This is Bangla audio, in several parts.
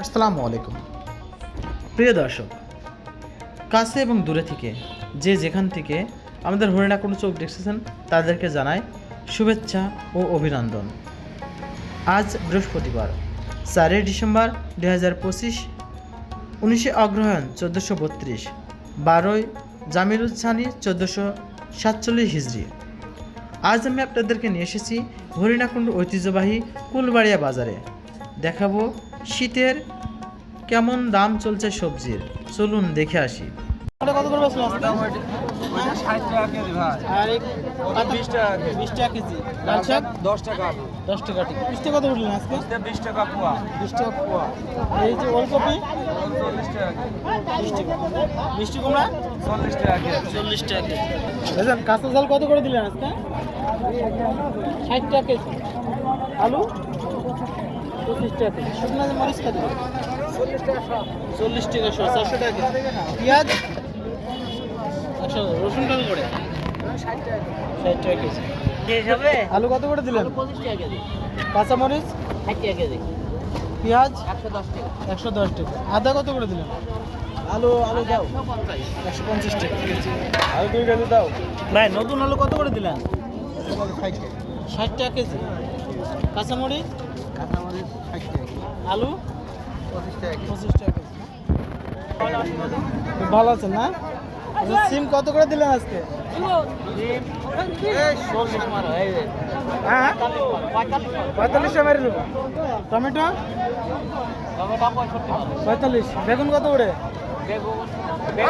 আসসালামু আলাইকুম প্রিয় দর্শক, কাছে এবং দূরে থেকে যে যেখান থেকে আমাদের হরিণা কোনো চোখ দেখতেছেন তাদেরকে জানাই শুভেচ্ছা ও অভিনন্দন। আজ বৃহস্পতিবার 4 ডিসেম্বর 2025, 19 অগ্রহায়ণ 1432, 12 জামিলুজ্জানি 1447 হিজরি। আজ আমি আপনাদেরকে নিয়ে এসেছি হরিণাকুণ্ড ঐতিহ্যবাহী কুলবাড়িয়া বাজারে। দেখাবো শীতের কেমন দাম চলছে সবজির। চলুন দেখে আসি। কত করে বেচলেন আজকে? 60 টাকা কেজি ভাই। আর এই 20 টাকা কেজি। 20 টাকা কেজি। লাল শাক 10 টাকা। 10 টাকা ঠিক। 20 টাকা কত উঠলেন আজকে? 20 টাকা পোয়া। 20 টাকা পোয়া। এই যে ওলকপি 40 টাকা কেজি। 20 টাকা। মিষ্টি কুমড়া 40 টাকা কেজি। 40 টাকা কেজি। বুঝলেন, কাঁচা ঝাল কত করে দিলেন আজকে? 60 টাকা কেজি। আলু 25 টাকা কেজি। শুকনো মরিচ কত? 40 টাকা সব। 40 টাকা 400 টাকা কেজি। পেঁয়াজ 100। রসুন কত করে? 60 টাকা। 60 টাকা কেজি। শেষ হবে? আলু কত করে দিলেন? 25 টাকা কেজি। কাঁচা মরিচ 60 টাকা কেজি। পেঁয়াজ 110 টাকা। 110 টাকা। আদা কত করে দিলেন? আলু দাও। 150 টাকা কেজি। আলু 2 কেজি দাও। ভাই নতুন আলু কত করে দিলেন? 60 টাকা। 60 টাকা কেজি। কাঁচা মরিচ কাঁচা মরিচ 60 টাকা। আলু 25 টাকা। 25 টাকা কেজি। খুব ভালো আছেন না? আচ্ছা, সিম কত করে দিলেন আজকে? এই 40 মারো এই যে। হ্যাঁ 45 টাকা মেরে দেবো। টমেটো টমেটো 65 টাকা। 45। বেগুন কত করে?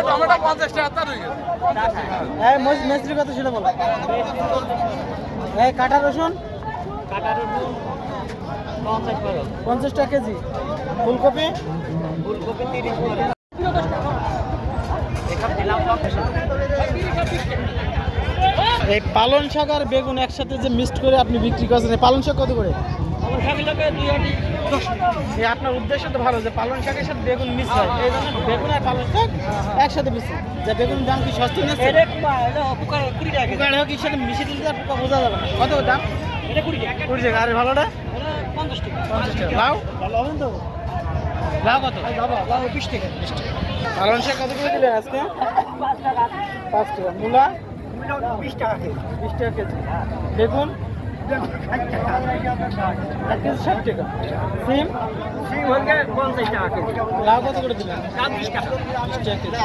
টমেটো 50 টাকা তার হয়ে গেছে। এই মেসরি কত ছিল বলো? এই কাটা রসুন কাটা রসুন 50 টাকা। 50 টাকা কেজি। ফুলকপি ফুলকপি 30 টাকা। এখানে দিলাম 50 টাকা। এই পালং শাক আর বেগুন একসাথে যে মিক্সড করে আপনি বিক্রি করছেন, এই পালং শাক কত করে? আমার শাকগুলোকে 2 আটি 10 টাকা। এই আপনার উদ্দেশ্য তো ভালো যে পালং শাকের সাথে বেগুন মিক্স হয়, এই জন্য বেগুন আর পালং শাক একসাথে মিশে। যে বেগুনের দাম কি সস্তা নিচ্ছে? এটা এটা পোকা 20 টাকা কেজি। পোকা হোক সাথে মিশে দিলে আর পোকা বোঝা যাবে না। কত দাম? এটা 20 টাকা। 20 টাকা। আর ভালোটা এটা 50 টাকা। 50 টাকা। লাউ ভালো হবেন তো? লাউ কত? লাউ 20 টাকা। পালং শাক কত করে দিলেন আজকে? 5 টাকা। 5 টাকা। মূলা 20 টাকা কেজি। 20 টাকা কেজি। বেগুন 1 কেজি 60 টাকা। সিম সিম হচ্ছে 50 টাকা কেজি। লাউ কত করে দিলেন? 20 টাকা। 20 টাকা কেজি।